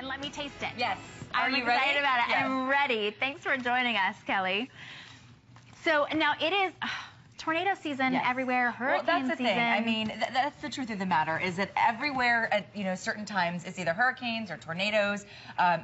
let me taste it. Yes. I'm excited about it. Yes. I'm ready. Thanks for joining us, Kelly. So now it is tornado season everywhere, hurricane season. Well, that's the thing. I mean, that's the truth of the matter, is that everywhere at certain times it's either hurricanes or tornadoes.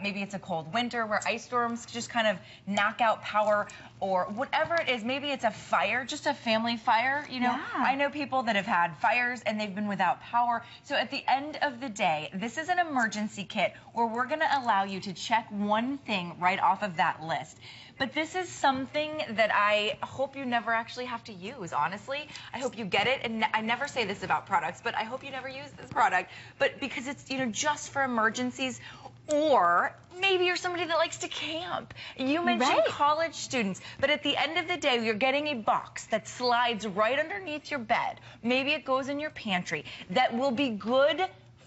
Maybe it's a cold winter where ice storms just kind of knock out power, or whatever it is. Maybe it's a fire, just a family fire. I know people that have had fires and they've been without power. So at the end of the day, this is an emergency kit where we're going to allow you to check one thing right off of that list. But this is something that I hope you never actually have to use, honestly. I hope you get it, and I never say this about products, but I hope you never use this product. But because it's, just for emergencies, or maybe you're somebody that likes to camp. You mentioned college students, but at the end of the day, you're getting a box that slides right underneath your bed. Maybe it goes in your pantry. That will be good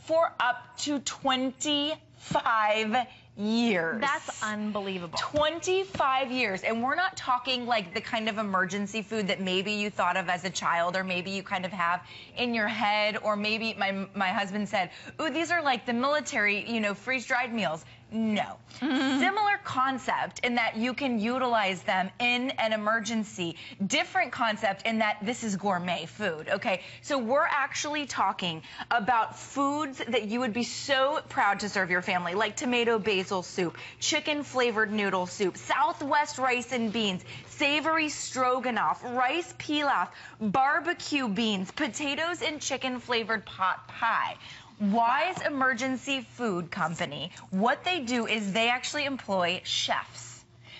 for up to 25 years. That's unbelievable. 25 years. And we're not talking like the kind of emergency food that maybe you thought of as a child, or maybe you kind of have in your head, or maybe my husband said, ooh, these are like the military, freeze-dried meals. No. Similar concept in that you can utilize them in an emergency. Different concept in that this is gourmet food, okay? So we're actually talking about foods that you would be so proud to serve your family, like tomato basil soup, chicken flavored noodle soup, Southwest rice and beans, savory stroganoff, rice pilaf, barbecue beans, potatoes and chicken flavored pot pie. Wise Emergency Food Company, what they do is they actually employ chefs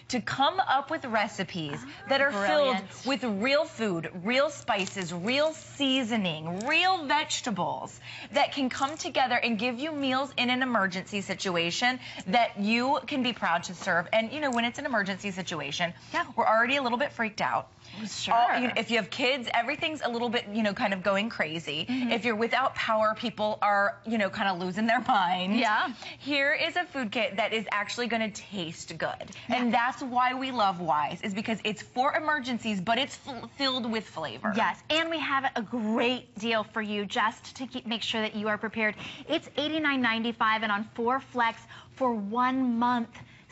to come up with recipes that are filled with real food, real spices, real seasoning, real vegetables that can come together and give you meals in an emergency situation that you can be proud to serve. And, when it's an emergency situation, we're already a little bit freaked out. Sure. If you have kids, everything's a little bit, kind of going crazy. If you're without power, people are, kind of losing their mind. Yeah. Here is a food kit that is actually going to taste good. And that's why we love Wise, is because it's for emergencies, but it's filled with flavor. Yes, and we have a great deal for you just to make sure that you are prepared. It's $89.95 and on 4 Flex for 1 month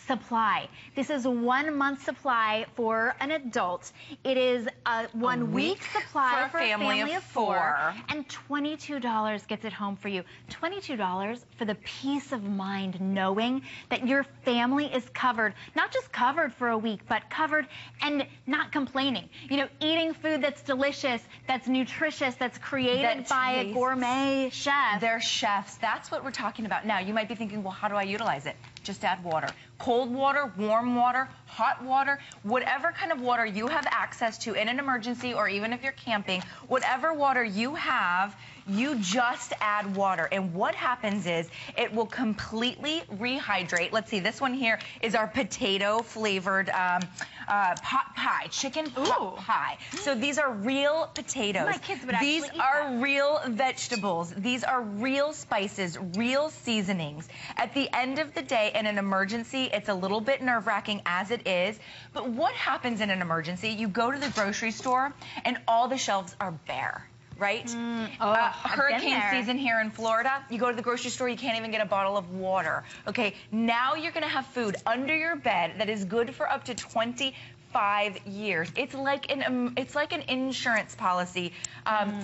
supply. This is a 1 month supply for an adult. It is a 1 week supply for a family of 4. And $22 gets it home for you. $22 for the peace of mind knowing that your family is covered. Not just covered for a week, but covered and not complaining. Eating food that's delicious, that's nutritious, that's created by a gourmet chef. They're chefs. That's what we're talking about. Now, you might be thinking, well, how do I utilize it? Just add water. Cold water, warm water, hot water, whatever kind of water you have access to in an emergency, or even if you're camping, whatever water you have, you just add water. And what happens is it will completely rehydrate. Let's see, this one here is our potato flavored pot pie, chicken pot pie. So these are real potatoes. My kids would actually These are real vegetables. These are real spices, real seasonings. At the end of the day, in an emergency, it's a little bit nerve-wracking as it is. But what happens in an emergency? You go to the grocery store and all the shelves are bare. Right? Hurricane season here in Florida, you go to the grocery store, you can't even get a bottle of water. Okay, now you're going to have food under your bed that is good for up to 25 years. It's like an insurance policy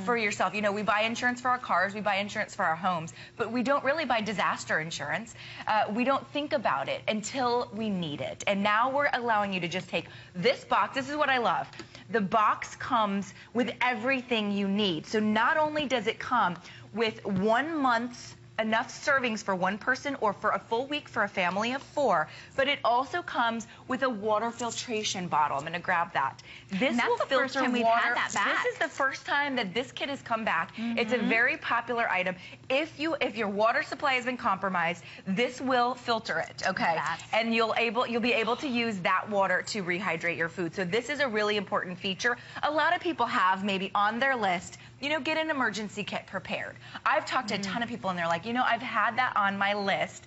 for yourself. We buy insurance for our cars, we buy insurance for our homes, but we don't really buy disaster insurance. We don't think about it until we need it. And now we're allowing you to just take this box. This is what I love. The box comes with everything you need. So not only does it come with 1 month's enough servings for one person, or for a full week for a family of 4, but it also comes with a water filtration bottle. I'm going to grab that. This will filter water. This is the first time that this kit has come back. It's a very popular item. If your water supply has been compromised, this will filter it, okay? And you'll be able to use that water to rehydrate your food. So this is a really important feature. A lot of people have maybe on their list you know, get an emergency kit prepared. I've talked to a ton of people and they're like, you know, I've had that on my list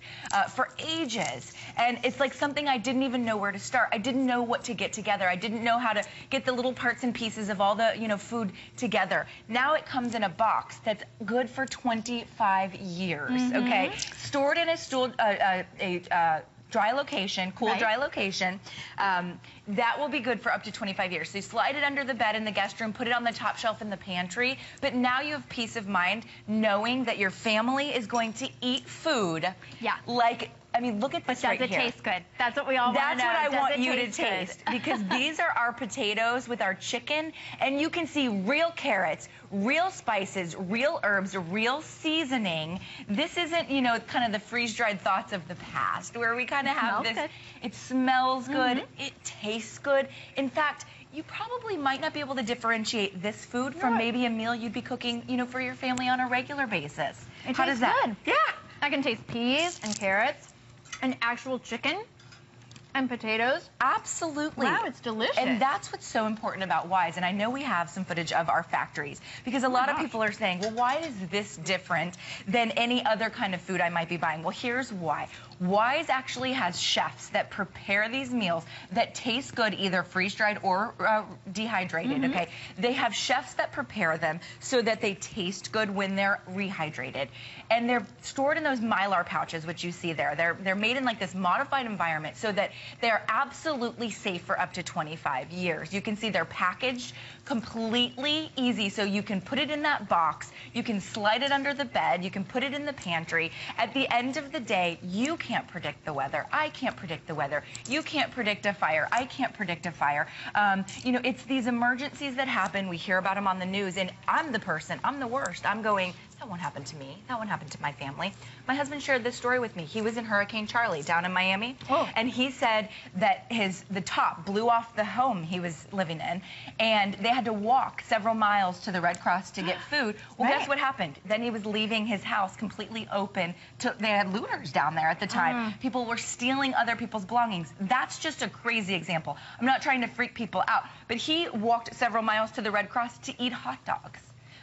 for ages. And it's like something I didn't even know where to start. I didn't know what to get together. I didn't know how to get the little parts and pieces of all the, you know, food together. Now it comes in a box that's good for 25 years, okay? Stored in a dry location, cool dry location, that will be good for up to 25 years. So you slide it under the bed in the guest room, put it on the top shelf in the pantry, but now you have peace of mind knowing that your family is going to eat food like, I mean, look at this right here. Does it taste good? That's what we all want to know. That's what I want you to taste because these are our potatoes with our chicken, and you can see real carrots, real spices, real herbs, real seasoning. This isn't, you know, kind of the freeze-dried thoughts of the past where we kind of have this. Good. It smells good. It tastes good. In fact, you probably might not be able to differentiate this food from maybe a meal you'd be cooking, you know, for your family on a regular basis. How does that? Good. Yeah. I can taste peas and carrots and actual chicken and potatoes. Absolutely. Wow, it's delicious. And that's what's so important about Wise. And I know we have some footage of our factories because a lot of people are saying, well, why is this different than any other kind of food I might be buying? Well, here's why. Wise actually has chefs that prepare these meals that taste good, either freeze-dried or dehydrated, okay? They have chefs that prepare them so that they taste good when they're rehydrated. And they're stored in those Mylar pouches, which you see there. They're made in like this modified environment so that they're absolutely safe for up to 25 years. You can see they're packaged completely easy, so you can put it in that box, you can slide it under the bed, you can put it in the pantry. At the end of the day, you can't predict the weather. I can't predict the weather. You can't predict a fire. I can't predict a fire. You know, it's these emergencies that happen. We hear about them on the news, and I'm the person, I'm the worst. I'm going, that won't happen to me. That won't happen to my family. My husband shared this story with me. He was in Hurricane Charlie down in Miami, and he said that the top blew off the home he was living in, and they had to walk several miles to the Red Cross to get food. Well, guess what happened? Then he was leaving his house completely open. They had looters down there at the time. People were stealing other people's belongings. That's just a crazy example. I'm not trying to freak people out, but he walked several miles to the Red Cross to eat hot dogs.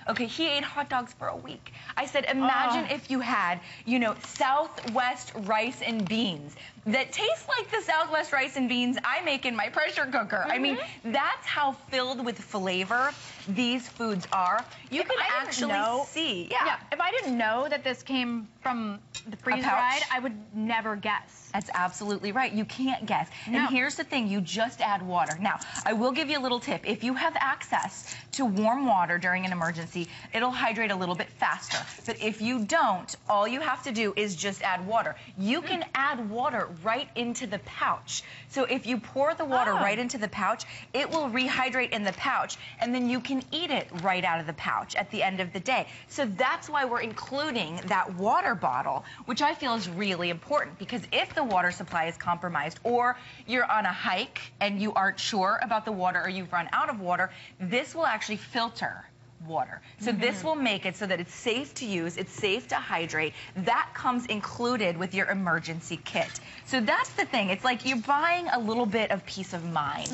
Okay, he ate hot dogs for a week. I said, imagine if you had, you know, Southwest rice and beans that taste like the Southwest rice and beans I make in my pressure cooker. I mean, that's how filled with flavor these foods are. You can actually see. Yeah. If I didn't know that this came from the freeze-dried, I would never guess. That's absolutely right. You can't guess. No. And here's the thing. You just add water. Now, I will give you a little tip. If you have access to warm water during an emergency, it'll hydrate a little bit faster. But if you don't, all you have to do is just add water. You can add water right into the pouch. So if you pour the water right into the pouch, it will rehydrate in the pouch, and then you can eat it right out of the pouch at the end of the day. So that's why we're including that water bottle, which I feel is really important, because if the water supply is compromised, or you're on a hike and you aren't sure about the water, or you've run out of water, this will actually filter water. So this will make it so that it's safe to use, it's safe to hydrate. That comes included with your emergency kit. So that's the thing. It's like you're buying a little bit of peace of mind.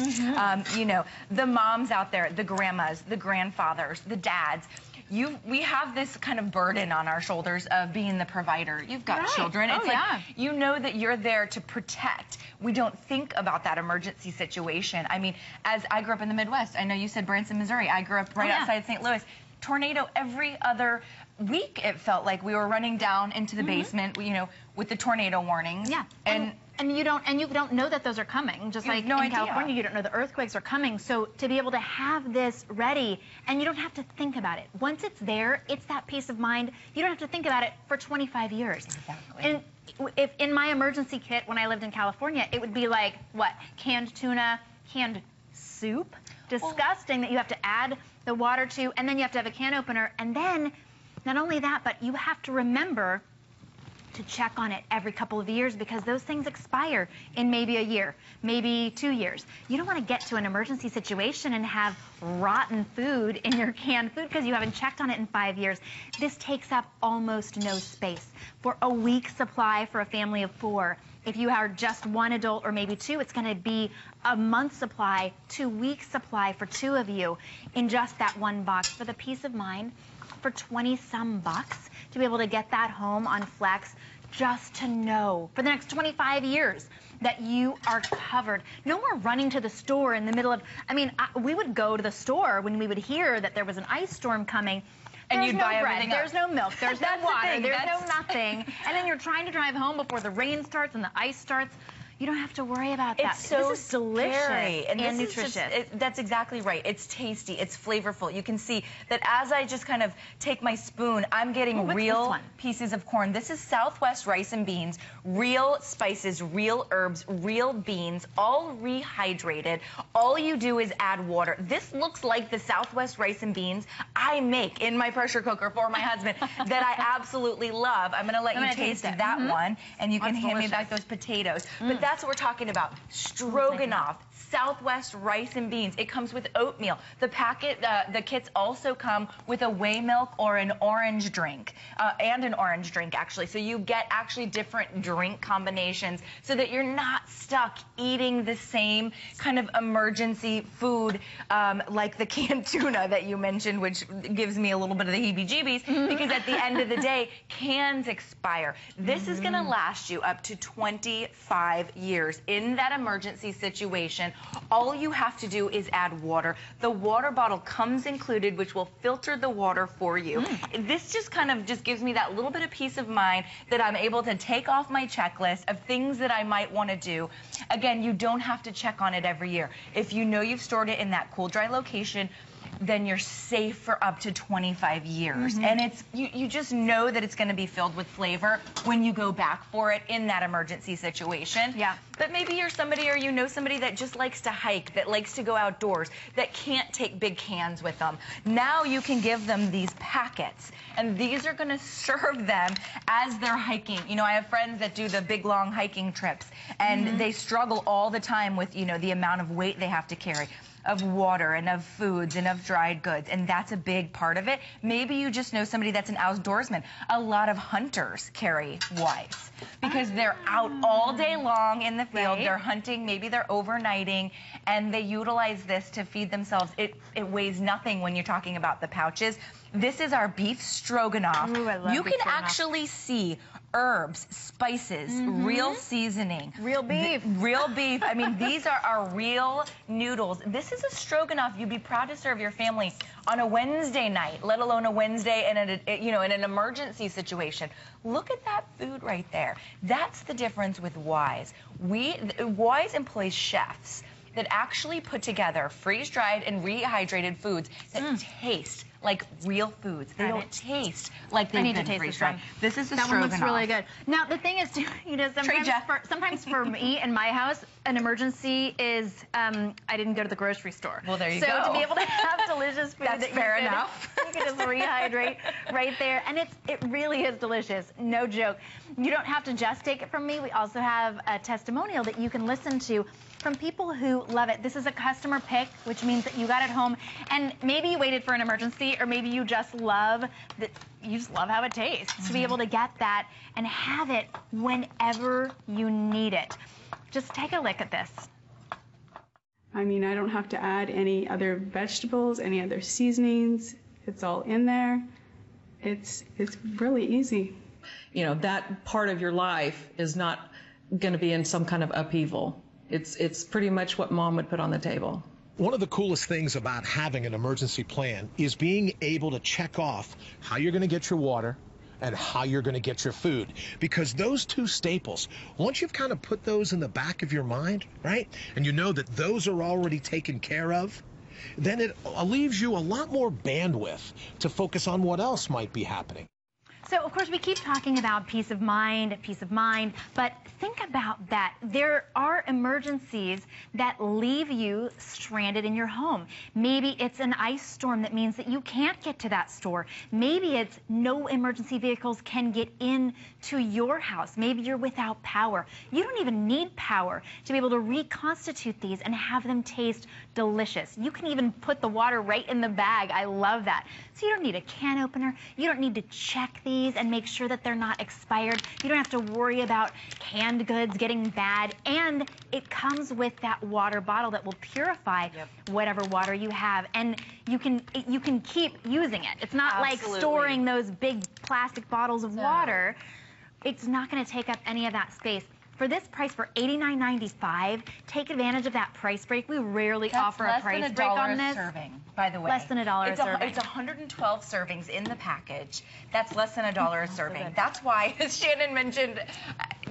You know, the moms out there, the grandmas, the grandfathers, the dads, we have this kind of burden on our shoulders of being the provider. You've got children. It's like, you know that you're there to protect. We don't think about that emergency situation. I mean, as I grew up in the Midwest, I know you said Branson, Missouri. I grew up right outside St. Louis. Tornado every other week, it felt like. We were running down into the basement, you know, with the tornado warnings. Yeah. And you don't know that those are coming. Just like in California, you don't know the earthquakes are coming. So to be able to have this ready, and you don't have to think about it. Once it's there, it's that peace of mind. You don't have to think about it for 25 years. Exactly. And if in my emergency kit when I lived in California, it would be like, what, canned tuna, canned soup? Disgusting that you have to add the water to, and then you have to have a can opener. And then, not only that, but you have to remember to check on it every couple of years, because those things expire in maybe a year, maybe 2 years. You don't want to get to an emergency situation and have rotten food in your canned food because you haven't checked on it in 5 years. This takes up almost no space. For a week's supply for a family of 4, If you are just one adult or maybe two, it's going to be a month's supply, 2 weeks supply for 2 of you in just that one box. For the peace of mind, for 20-some bucks to be able to get that home on Flex, just to know for the next 25 years that you are covered. No more running to the store in the middle of, I mean, we would go to the store when we would hear that there was an ice storm coming. And you'd buy bread, everything there's no milk, there's no water, there's no That's... nothing. And then you're trying to drive home before the rain starts and the ice starts. You don't have to worry about that. It's so this is delicious scary. And nutritious. That's exactly right. It's tasty. It's flavorful. You can see that as I just kind of take my spoon, I'm getting real pieces of corn. This is Southwest rice and beans, real spices, real herbs, real beans, all rehydrated. All you do is add water. This looks like the Southwest rice and beans I make in my pressure cooker for my husband that I absolutely love. I'm going to let you taste that one, and you can hand me back those potatoes. But that's what we're talking about. Stroganoff, Southwest rice and beans. It comes with oatmeal. The packet, the kits also come with a whey milk or an orange drink, and an orange drink actually. So you get actually different drink combinations so that you're not stuck eating the same kind of emergency food like the canned tuna that you mentioned, which gives me a little bit of the heebie-jeebies because at the end of the day, cans expire. This is going to last you up to 25 years in that emergency situation. All you have to do is add water. The water bottle comes included, which will filter the water for you. This just kind of gives me that little bit of peace of mind that I'm able to take off my checklist of things that I might want to do. Again, you don't have to check on it every year. If you know you've stored it in that cool, dry location, then you're safe for up to 25 years. And it's you just know that it's going to be filled with flavor when you go back for it in that emergency situation. Yeah. But maybe you're somebody, or you know somebody that just likes to hike, that likes to go outdoors, that can't take big cans with them. Now you can give them these packets, and these are going to serve them as they're hiking. You know, I have friends that do the big, long hiking trips, and they struggle all the time with, you know, the amount of weight they have to carry, of water and of foods and of dried goods, and that's a big part of it. Maybe you just know somebody that's an outdoorsman. A lot of hunters carry wipes because they're out all day long in the field. They're hunting, maybe they're overnighting, and they utilize this to feed themselves. It weighs nothing when you're talking about the pouches. This is our beef stroganoff. Ooh, I love you beef can stroganoff. Actually see herbs, spices, real seasoning. Real beef. Real beef. I mean, these are our real noodles. This is a stroganoff you'd be proud to serve your family on a Wednesday night, let alone a Wednesday in you know, in an emergency situation. Look at that food right there. That's the difference with Wise. Wise employs chefs that actually put together freeze-dried and rehydrated foods that taste like real foods. They don't taste like they've been freeze-dried. This is the stroganoff. That one looks really good. Now, the thing is, you know, sometimes for me in my house, an emergency is I didn't go to the grocery store. Well, there you go. So to be able to have delicious food That's fair enough. You can just rehydrate right there. And it really is delicious. No joke. You don't have to just take it from me. We also have a testimonial that you can listen to from people who love it. This is a customer pick, which means that you got it home, and maybe you waited for an emergency, or maybe you just love how it tastes. To be able to get that and have it whenever you need it. Just take a look at this. I mean, I don't have to add any other vegetables, any other seasonings. It's all in there. It's really easy. You know, that part of your life is not going to be in some kind of upheaval. It's pretty much what Mom would put on the table. One of the coolest things about having an emergency plan is being able to check off how you're going to get your water and how you're going to get your food. Because those two staples, once you've kind of put those in the back of your mind, right, and you know that those are already taken care of, then it leaves you a lot more bandwidth to focus on what else might be happening. So, of course, we keep talking about peace of mind, but think about that. There are emergencies that leave you stranded in your home. Maybe it's an ice storm that means that you can't get to that store. Maybe it's no emergency vehicles can get into your house. Maybe you're without power. You don't even need power to be able to reconstitute these and have them taste delicious. You can even put the water right in the bag. I love that. So you don't need a can opener. You don't need to check these and make sure that they're not expired. You don't have to worry about canned goods getting bad, and it comes with that water bottle that will purify whatever water you have, and you can keep using it. It's not like storing those big plastic bottles of water. It's not going to take up any of that space. For this price, for $89.95, take advantage of that price break. We rarely offer a price break on this. Serving, by the way. Less than $1 a serving. It's 112 servings in the package. That's less than $1 a serving. That's why, as Shannon mentioned,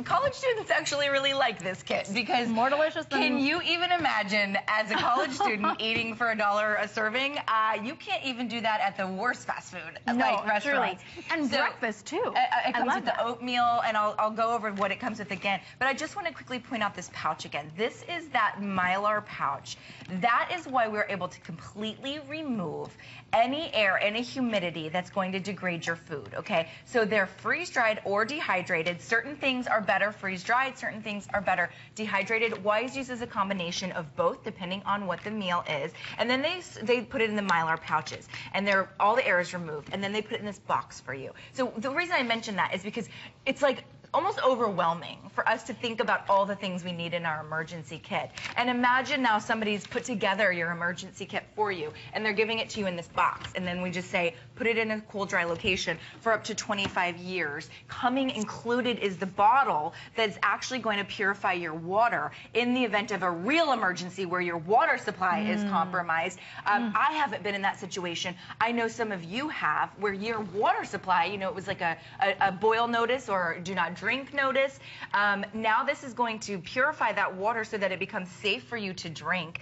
college students actually really like this kit because more delicious than... Can you even imagine, as a college student, eating for $1 a serving? You can't even do that at the worst fast food like restaurants. Truly. And breakfast too. It comes with the oatmeal, and I'll go over what it comes with again. But I just want to quickly point out this pouch again. This is that Mylar pouch. That is why we're able to completely remove any air, any humidity that's going to degrade your food, okay? So they're freeze-dried or dehydrated. Certain things are better freeze-dried, certain things are better dehydrated. Wise uses a combination of both depending on what the meal is. And then they put it in the Mylar pouches, and all the air is removed, and then they put it in this box for you. So the reason I mention that is because it's like almost overwhelming for us to think about all the things we need in our emergency kit. And imagine now somebody's put together your emergency kit for you, and they're giving it to you in this box, and then we just say, put it in a cool, dry location for up to 25 years. Coming included is the bottle that's actually going to purify your water in the event of a real emergency where your water supply is compromised. I haven't been in that situation. I know some of you have, where your water supply, you know, it was like a boil notice or do not drink notice. Now this is going to purify that water so that it becomes safe for you to drink.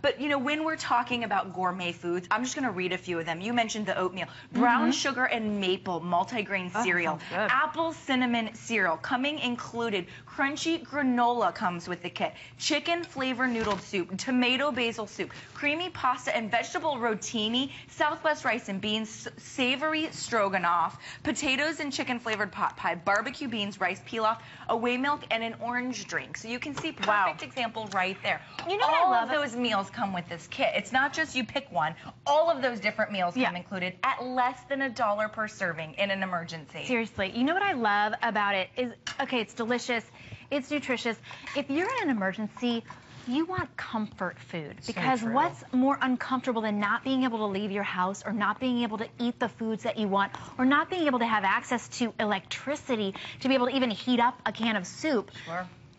But you know, when we're talking about gourmet foods, I'm just going to read a few of them. You mentioned the oatmeal, brown sugar and maple multigrain cereal, apple cinnamon cereal coming included, crunchy granola comes with the kit, chicken flavor noodled soup, tomato basil soup, creamy pasta and vegetable rotini, Southwest rice and beans, savory stroganoff, potatoes and chicken flavored pot pie, barbecue beans, rice pilaf, away milk, and an orange drink. So you can see perfect example right there. You know all what I love? Of those meals come with this kit. It's not just you pick one. All of those different meals come included at less than $1 per serving in an emergency. Seriously, you know what I love about it is, okay, it's delicious, it's nutritious. If you're in an emergency, you want comfort food, because what's more uncomfortable than not being able to leave your house, or not being able to eat the foods that you want, or not being able to have access to electricity to be able to even heat up a can of soup?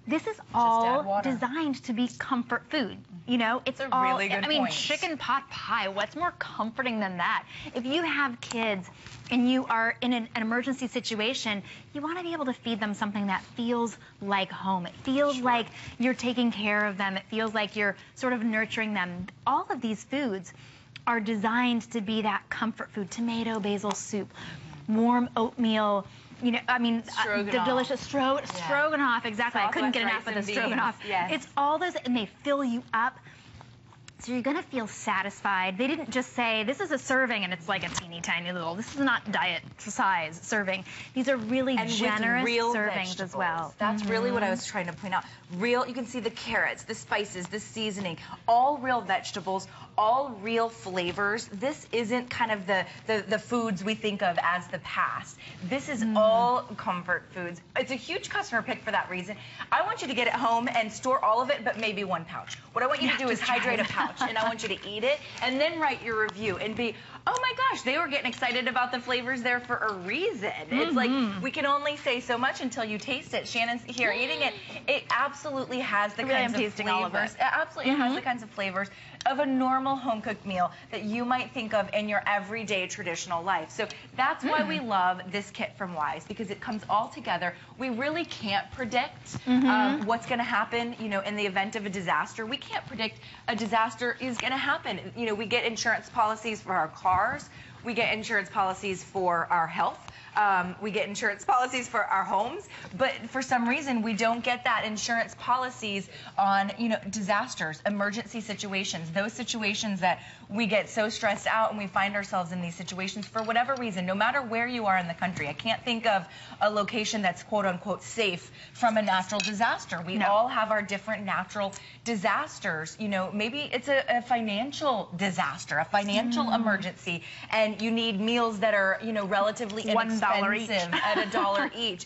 This is all designed to be comfort food. You know, it's a really good point. Chicken pot pie, what's more comforting than that? If you have kids and you are in an emergency situation, you want to be able to feed them something that feels like home. It feels like you're taking care of them. It feels like you're sort of nurturing them. All of these foods are designed to be that comfort food. Tomato basil soup, warm oatmeal, you know, I mean, the delicious stroganoff, exactly. I couldn't get enough of the stroganoff. It's all those, and they fill you up. So you're going to feel satisfied. They didn't just say, this is a serving, and it's like a teeny tiny little, this is not diet size serving. These are really generous servings as well. That's really what I was trying to point out. Real, you can see the carrots, the spices, the seasoning, all real vegetables, all real flavors. This isn't kind of the foods we think of as the past. This is all comfort foods. It's a huge customer pick for that reason. I want you to get it home and store all of it, but maybe one pouch. What I want you to do is hydrate a pouch. And I want you to eat it and then write your review and be, oh my gosh, they were getting excited about the flavors there for a reason. It's like, we can only say so much until you taste it. Shannon's here eating it. It absolutely has the kinds of flavors. It absolutely has the kinds of flavors of a normal home-cooked meal that you might think of in your everyday traditional life. So that's why we love this kit from Wise, because it comes all together. We really can't predict what's going to happen, you know, in the event of a disaster. We can't predict a disaster is going to happen. You know, we get insurance policies for our cars. We get insurance policies for our health. We get insurance policies for our homes, but for some reason we don't get that insurance policies on, you know, disasters, emergency situations, those situations that we get so stressed out and we find ourselves in these situations for whatever reason, no matter where you are in the country. I can't think of a location that's quote unquote safe from a natural disaster. We all have our different natural disasters. You know, maybe it's a financial disaster, a financial emergency, and you need meals that are, you know, relatively inexpensive. expensive at $1 each.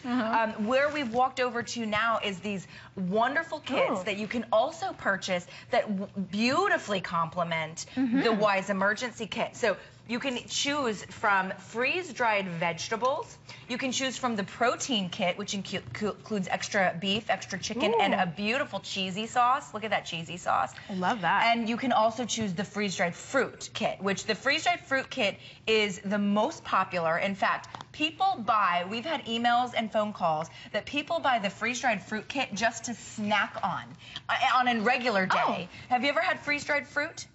Where we've walked over to now is these wonderful kits that you can also purchase that beautifully complement the Wise Emergency Kit. So you can choose from freeze-dried vegetables. You can choose from the protein kit, which includes extra beef, extra chicken, and a beautiful cheesy sauce. Look at that cheesy sauce. I love that. And you can also choose the freeze-dried fruit kit, which the freeze-dried fruit kit is the most popular. In fact, people buy, we've had emails and phone calls that people buy the freeze-dried fruit kit just to snack on a regular day. Have you ever had freeze-dried fruit?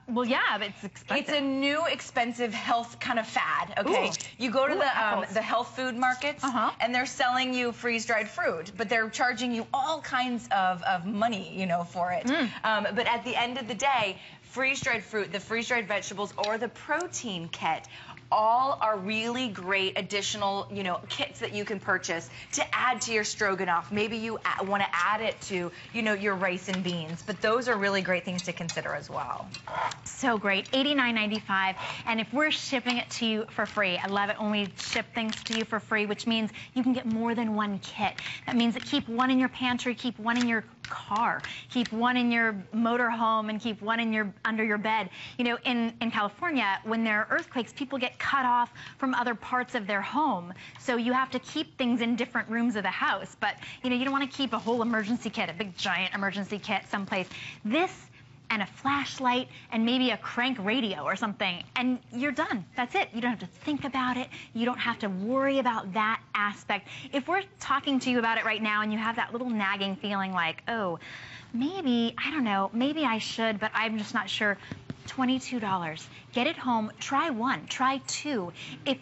Well, yeah, but it's expensive. It's a new expensive health kind of fad, okay? You go to the health food markets, and they're selling you freeze-dried fruit, but they're charging you all kinds of money, you know, for it. But at the end of the day, freeze-dried fruit, the freeze-dried vegetables, or the protein kit, all are really great additional, you know, kits that you can purchase to add to your stroganoff. Maybe you want to add it to, you know, your rice and beans. But those are really great things to consider as well. So great, $89.95, and if we're shipping it to you for free, I love it when we ship things to you for free, which means you can get more than one kit. That means that keep one in your pantry, keep one in your car, keep one in your motor home, and keep one in your under your bed. You know, in California, when there are earthquakes, people get cut off from other parts of their home, so you have to keep things in different rooms of the house. But you know, you don't want to keep a whole emergency kit, a big giant emergency kit someplace. This and a flashlight and maybe a crank radio or something, and you're done. That's it. You don't have to think about it. You don't have to worry about that aspect. If we're talking to you about it right now and you have that little nagging feeling like, oh, maybe, I don't know, maybe I should, but I'm just not sure, $22. Get it home, try one, try two. If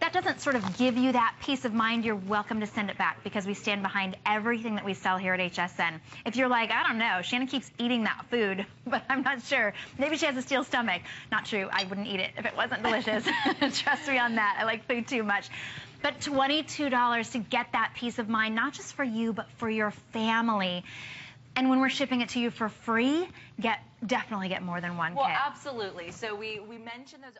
that doesn't sort of give you that peace of mind, you're welcome to send it back, because we stand behind everything that we sell here at HSN. If you're like, I don't know, Shannon keeps eating that food, but I'm not sure. Maybe she has a steel stomach. Not true. I wouldn't eat it if it wasn't delicious. Trust me on that. I like food too much. But $22 to get that peace of mind, not just for you, but for your family. And when we're shipping it to you for free, definitely get more than one kit. Well, absolutely. So we mentioned those